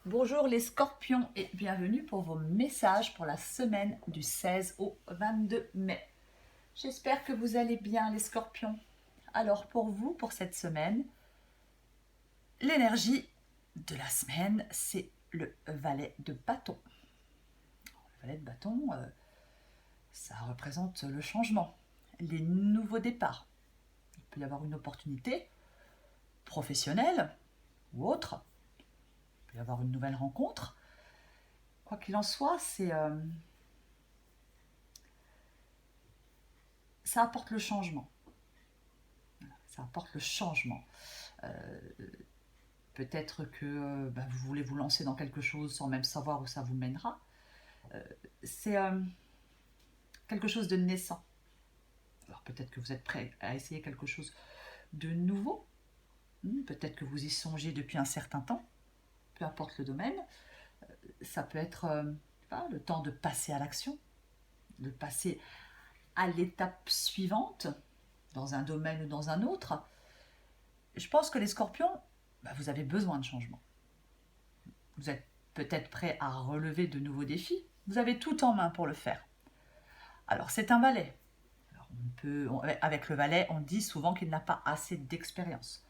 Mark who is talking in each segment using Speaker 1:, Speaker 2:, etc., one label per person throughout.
Speaker 1: Bonjour les scorpions et bienvenue pour vos messages pour la semaine du 16 au 22 mai. J'espère que vous allez bien les scorpions. Alors pour vous, pour cette semaine, l'énergie de la semaine, c'est le valet de bâton. Le valet de bâton, ça représente le changement, les nouveaux départs. Il peut y avoir une opportunité professionnelle ou autre. Il peut y avoir une nouvelle rencontre. Quoi qu'il en soit, ça apporte le changement. Ça apporte le changement. Euh, Peut-être que vous voulez vous lancer dans quelque chose sans même savoir où ça vous mènera. C'est quelque chose de naissant. Alors peut-être que vous êtes prêt à essayer quelque chose de nouveau. Peut-être que vous y songez depuis un certain temps. Peu importe le domaine. Ça peut être le temps de passer à l'action, de passer à l'étape suivante, dans un domaine ou dans un autre. Je pense que les scorpions, vous avez besoin de changement. Vous êtes peut-être prêt à relever de nouveaux défis. Vous avez tout en main pour le faire. Alors c'est un valet. Avec le valet, on dit souvent qu'il n'a pas assez d'expérience.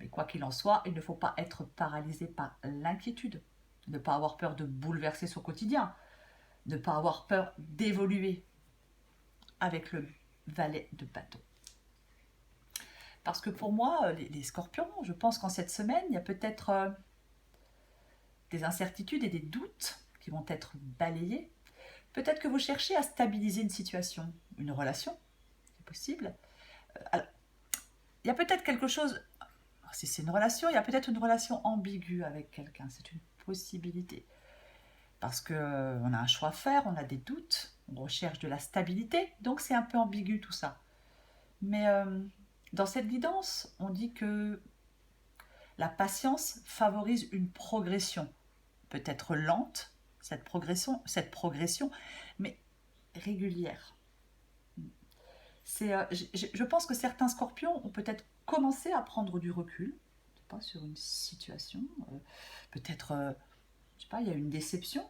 Speaker 1: Mais quoi qu'il en soit, il ne faut pas être paralysé par l'inquiétude. Ne pas avoir peur de bouleverser son quotidien. Ne pas avoir peur d'évoluer avec le valet de bâton. Parce que pour moi, les scorpions, je pense qu'en cette semaine, il y a peut-être des incertitudes et des doutes qui vont être balayés. Peut-être que vous cherchez à stabiliser une situation, une relation, c'est possible. Alors, il y a peut-être quelque chose, si c'est une relation, il y a peut-être une relation ambiguë avec quelqu'un, c'est une possibilité. Parce qu'on a un choix à faire, on a des doutes, on recherche de la stabilité, donc c'est un peu ambigu tout ça. Mais dans cette guidance, on dit que la patience favorise une progression, peut-être lente, cette progression, mais régulière. Je pense que certains scorpions ont peut-être commencé à prendre du recul, je sais pas, sur une situation. Peut-être, je sais pas, il y a une déception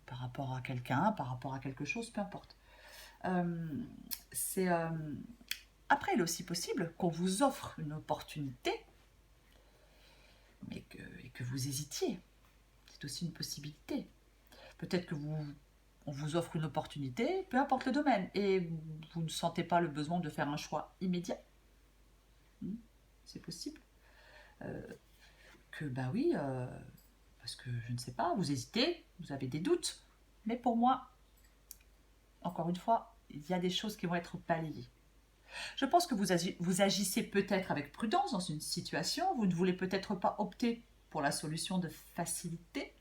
Speaker 1: par rapport à quelqu'un, par rapport à quelque chose, peu importe. Euh, c'est Après, il est aussi possible qu'on vous offre une opportunité, et que vous hésitiez. C'est aussi une possibilité. Peut-être que on vous offre une opportunité, peu importe le domaine, et vous ne sentez pas le besoin de faire un choix immédiat. C'est possible. Euh, que oui, parce que je ne sais pas, vous hésitez, vous avez des doutes. Mais pour moi, encore une fois, il y a des choses qui vont être balayées. Je pense que vous agissez peut-être avec prudence dans une situation, vous ne voulez peut-être pas opter pour la solution de facilité.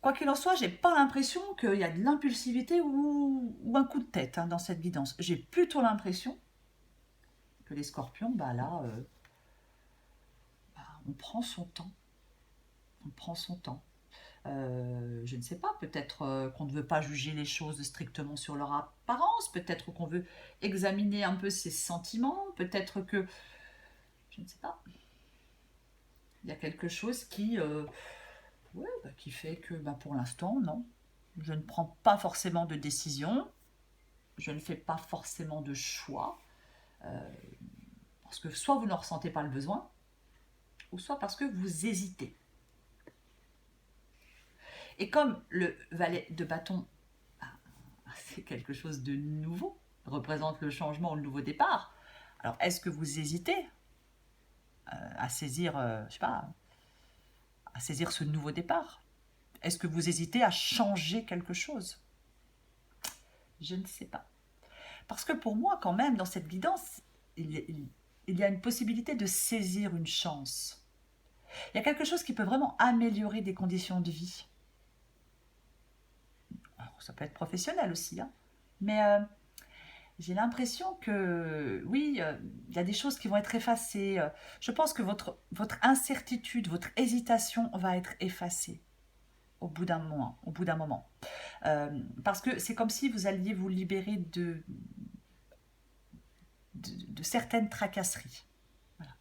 Speaker 1: Quoi qu'il en soit, j'ai pas l'impression qu'il y a de l'impulsivité ou un coup de tête dans cette guidance. J'ai plutôt l'impression que les scorpions, on prend son temps. On prend son temps. Je ne sais pas, peut-être qu'on ne veut pas juger les choses strictement sur leur apparence, peut-être qu'on veut examiner un peu ses sentiments, peut-être que, je ne sais pas, il y a quelque chose qui fait que pour l'instant, non, je ne prends pas forcément de décision, je ne fais pas forcément de choix, parce que soit vous ne ressentez pas le besoin, ou soit parce que vous hésitez. Et comme le valet de bâton, c'est quelque chose de nouveau, représente le changement ou le nouveau départ, alors est-ce que vous hésitez à saisir, je sais pas, à saisir ce nouveau départ? Est-ce que vous hésitez à changer quelque chose? Je ne sais pas. Parce que pour moi, quand même, dans cette guidance, il y a une possibilité de saisir une chance. Il y a quelque chose qui peut vraiment améliorer des conditions de vie. Alors, ça peut être professionnel aussi, hein. Mais j'ai l'impression que, oui, il y a des choses qui vont être effacées. Je pense que votre incertitude, votre hésitation va être effacée au bout d'un moment. Parce que c'est comme si vous alliez vous libérer de certaines tracasseries. Voilà.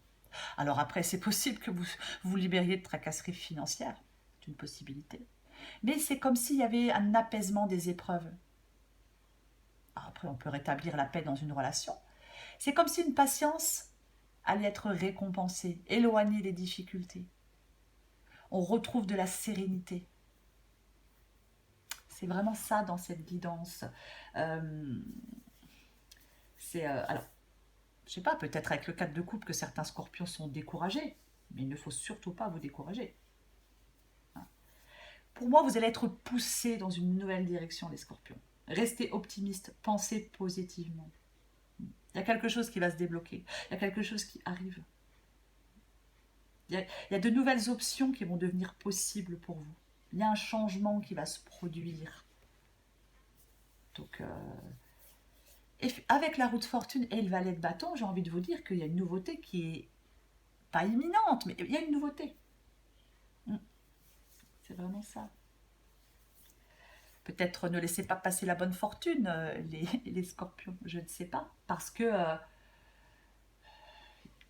Speaker 1: Alors après, c'est possible que vous vous libériez de tracasseries financières. une possibilité. Mais c'est comme s'il y avait un apaisement des épreuves. Après, on peut rétablir la paix dans une relation. C'est comme si une patience allait être récompensée, éloignée des difficultés. On retrouve de la sérénité. C'est vraiment ça dans cette guidance. Euh, alors, je sais pas, peut-être avec le cadre de couple que certains scorpions sont découragés, mais il ne faut surtout pas vous décourager. Pour moi, vous allez être poussés dans une nouvelle direction, les scorpions. Restez optimistes, pensez positivement. Il y a quelque chose qui va se débloquer, il y a quelque chose qui arrive. Il y a de nouvelles options qui vont devenir possibles pour vous. Il y a un changement qui va se produire. Donc, et avec la roue de fortune et le valet de bâton, j'ai envie de vous dire qu'il y a une nouveauté qui est pas imminente, mais il y a une nouveauté. C'est vraiment ça. Peut-être ne laissez pas passer la bonne fortune, les scorpions, je ne sais pas. Parce que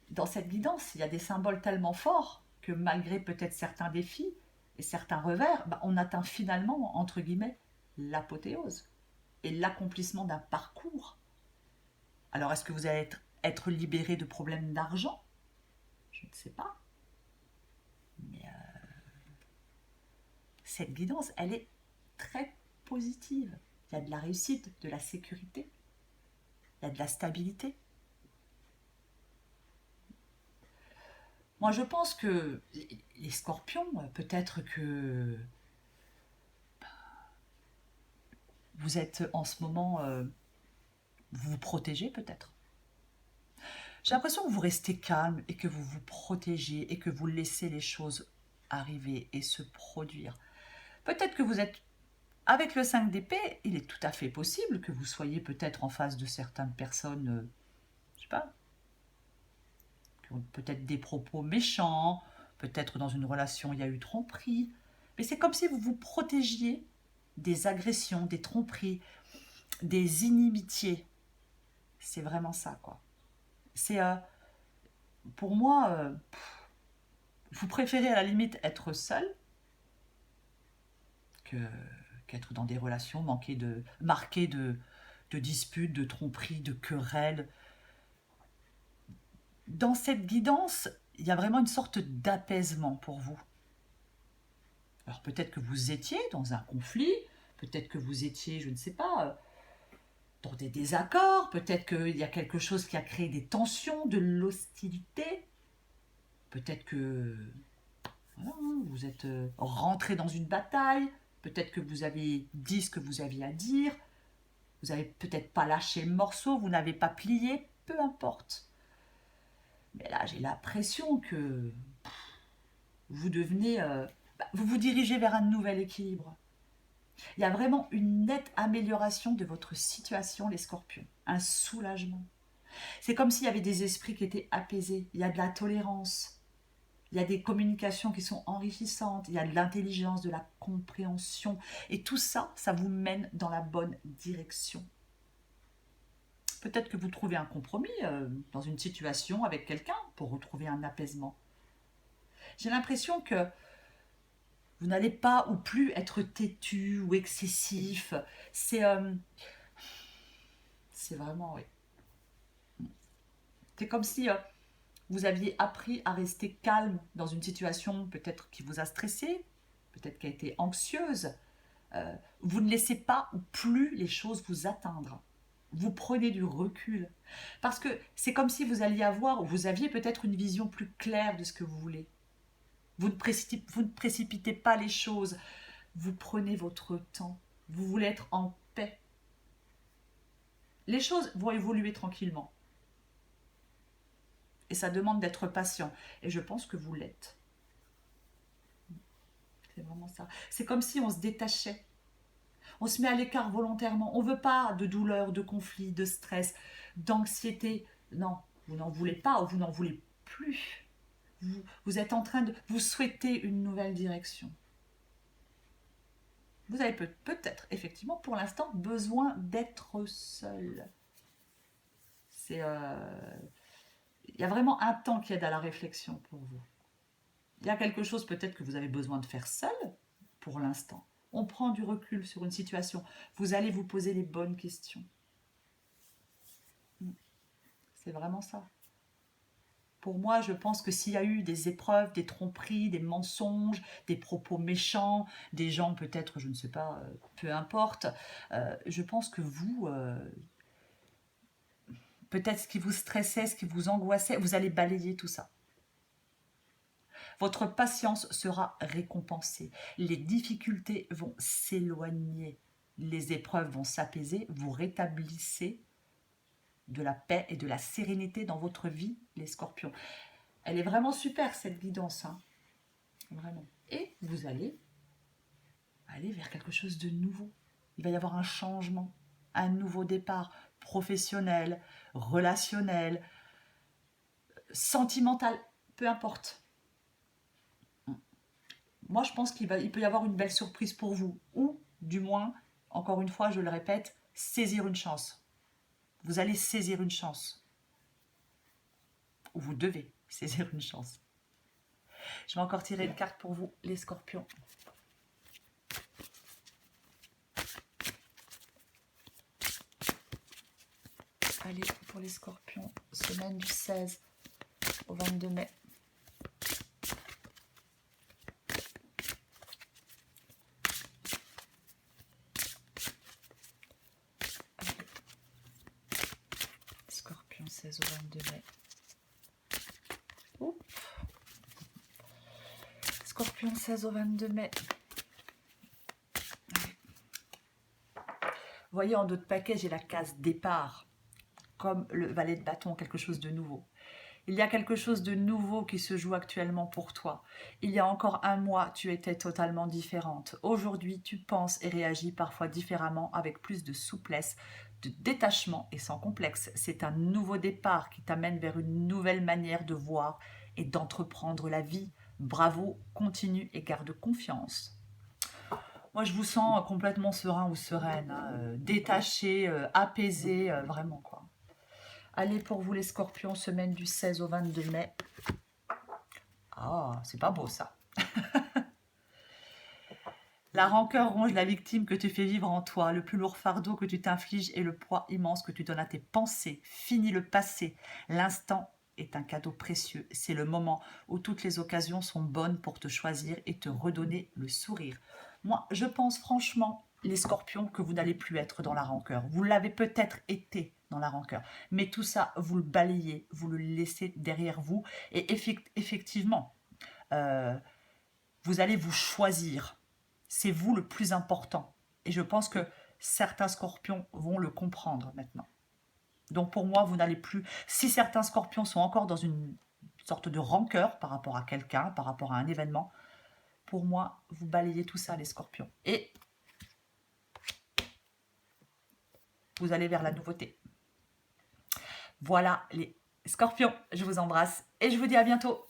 Speaker 1: dans cette guidance, il y a des symboles tellement forts que malgré peut-être certains défis et certains revers, on atteint finalement, entre guillemets, l'apothéose et l'accomplissement d'un parcours. Alors est-ce que vous allez être libéré de problèmes d'argent? Je ne sais pas. Mais cette guidance, elle est très positive. Il y a de la réussite, de la sécurité, il y a de la stabilité. Moi, je pense que les scorpions, peut-être que vous êtes en ce moment, vous vous protégez peut-être. J'ai l'impression que vous restez calme et que vous vous protégez et que vous laissez les choses arriver et se produire. Peut-être que vous êtes, avec le 5 d'épée, il est tout à fait possible que vous soyez peut-être en face de certaines personnes, je sais pas, qui ont peut-être des propos méchants, peut-être dans une relation il y a eu tromperie. Mais c'est comme si vous vous protégiez des agressions, des tromperies, des inimitiés. C'est vraiment ça, quoi. C'est, pour moi, vous préférez à la limite être seul que, qu'être dans des relations marquées de disputes, de tromperies, de querelles. Dans cette guidance, il y a vraiment une sorte d'apaisement pour vous. Alors peut-être que vous étiez dans un conflit, peut-être que vous étiez, je ne sais pas, dans des désaccords, peut-être qu'il y a quelque chose qui a créé des tensions, de l'hostilité, peut-être que voilà, vous êtes rentré dans une bataille, peut-être que vous avez dit ce que vous aviez à dire, vous n'avez peut-être pas lâché le morceau, vous n'avez pas plié, peu importe. Mais là, j'ai l'impression que vous devenez, vous vous dirigez vers un nouvel équilibre. Il y a vraiment une nette amélioration de votre situation, les scorpions. Un soulagement. C'est comme s'il y avait des esprits qui étaient apaisés. Il y a de la tolérance. Il y a des communications qui sont enrichissantes. Il y a de l'intelligence, de la compréhension. Et tout ça, ça vous mène dans la bonne direction. Peut-être que vous trouvez un compromis dans une situation avec quelqu'un pour retrouver un apaisement. J'ai l'impression que vous n'allez pas ou plus être têtu ou excessif. C'est c'est vraiment, oui. C'est comme si vous aviez appris à rester calme dans une situation peut-être qui vous a stressé, peut-être qui a été anxieuse. Vous ne laissez pas ou plus les choses vous atteindre. Vous prenez du recul. Parce que c'est comme si vous alliez avoir, ou vous aviez peut-être une vision plus claire de ce que vous voulez. Vous ne précipitez pas les choses. Vous prenez votre temps. Vous voulez être en paix. Les choses vont évoluer tranquillement. Et ça demande d'être patient. Et je pense que vous l'êtes. C'est vraiment ça. C'est comme si on se détachait. On se met à l'écart volontairement. On ne veut pas de douleur, de conflit, de stress, d'anxiété. Non, vous n'en voulez pas ou vous n'en voulez plus. Vous êtes en train de... Vous souhaitez une nouvelle direction. Vous avez peut-être, effectivement, pour l'instant, besoin d'être seul. Il y a vraiment un temps qui aide à la réflexion pour vous. Il y a quelque chose peut-être que vous avez besoin de faire seul pour l'instant. On prend du recul sur une situation. Vous allez vous poser les bonnes questions. C'est vraiment ça. Pour moi, je pense que s'il y a eu des épreuves, des tromperies, des mensonges, des propos méchants, des gens peut-être, je ne sais pas, peu importe, je pense que vous, peut-être ce qui vous stressait, ce qui vous angoissait, vous allez balayer tout ça. Votre patience sera récompensée. Les difficultés vont s'éloigner. Les épreuves vont s'apaiser. Vous rétablissez de la paix et de la sérénité dans votre vie, les scorpions. Elle est vraiment super, cette guidance. Hein. Vraiment. Et vous allez aller vers quelque chose de nouveau. Il va y avoir un changement, un nouveau départ professionnel, relationnel, sentimental, peu importe. Moi, je pense il peut y avoir une belle surprise pour vous. Ou, du moins, encore une fois, je le répète, saisir une chance. Vous allez saisir une chance. Ou vous devez saisir une chance. Je vais encore tirer une carte pour vous, les scorpions. Allez, pour les scorpions, semaine du 16 au 22 mai. Allez. Scorpion 16 au 22 mai. Oups. Scorpion 16 au 22 mai. Allez. Vous voyez, en dos de paquet, j'ai la case départ. Comme le valet de bâton, quelque chose de nouveau. Il y a quelque chose de nouveau qui se joue actuellement pour toi. Il y a encore un mois, tu étais totalement différente. Aujourd'hui, tu penses et réagis parfois différemment, avec plus de souplesse, de détachement et sans complexe. C'est un nouveau départ qui t'amène vers une nouvelle manière de voir et d'entreprendre la vie. Bravo, continue et garde confiance. Moi, je vous sens complètement serein ou sereine, hein, détaché, apaisé, vraiment quoi. Allez, pour vous les scorpions, semaine du 16 au 22 mai. Ah, c'est pas beau ça. La rancœur ronge la victime que tu fais vivre en toi. Le plus lourd fardeau que tu t'infliges est le poids immense que tu donnes à tes pensées. Fini le passé. L'instant est un cadeau précieux. C'est le moment où toutes les occasions sont bonnes pour te choisir et te redonner le sourire. Moi, je pense franchement, les scorpions, que vous n'allez plus être dans la rancœur. Vous l'avez peut-être été dans la rancœur. Mais tout ça, vous le balayez, vous le laissez derrière vous. Et effectivement, vous allez vous choisir. C'est vous le plus important. Et je pense que certains scorpions vont le comprendre maintenant. Donc pour moi, vous n'allez plus... Si certains scorpions sont encore dans une sorte de rancœur par rapport à quelqu'un, par rapport à un événement, pour moi, vous balayez tout ça, les scorpions. Et vous allez vers la nouveauté. Voilà les scorpions, je vous embrasse et je vous dis à bientôt.